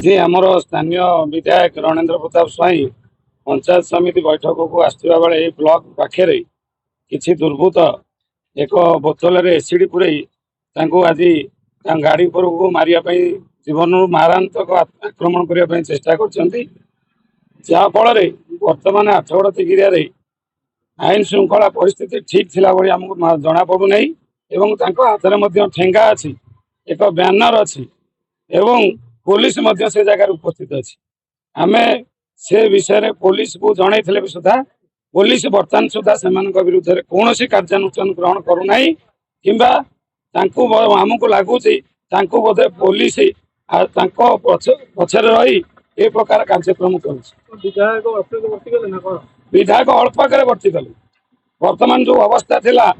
जी आमर स्थानीय विधायक रणेन्द्र प्रताप स्वाई पंचायत समिति बैठक को आसवा बेले ब्लॉक पाखे किसी दुर्बृत्त एक बोतल एसिड पुरई आज गाड़ी उपर को मारे जीवन मारांतक आक्रमण करने चेष्टा कर बर्तमान आठगड़ तिगिरिया आईन श्रृंखला परिस्थिति ठीक थिला भली आमको जना पड़ूना हाथ में ठेंगा अच्छी एक बैनर अच्छी एवं पुलिस से जगह उपस्थित अच्छी आम से विषय पुलिस को जनई भी सुधा पुलिस बर्तमान सुधा से विरुद्ध में कौन कार्यानुष्ठान ग्रहण करूना कि आमको लगुच बोधे पुलिस पछरे रही ए प्रकार कार्यक्रम कर विधायक अल्पक वर्ती गले बर्तमान जो अवस्था थिला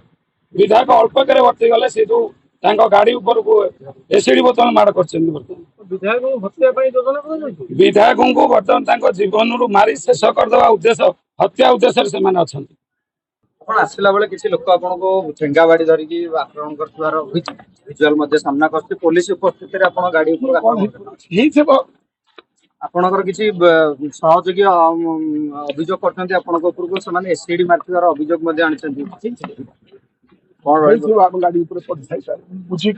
विधायक अल्पक वर्ती गले से जो गाड़ी ऊपर को एसिड बोतल माड़ कर विधायक को बर्तमान जीवन रू मारी शेष करदे उद्देश्य हत्या उद्देश्य से आसला बेले किसी लोक आपको ठेंगा बाड़ी धरिकी आक्रमण कर सामना कर पुलिस उपस्थित गाड़ी आपणकर किसी सहयोगी अभियोग कर एसिड मार अभियोग आनी गाड़ी बुझे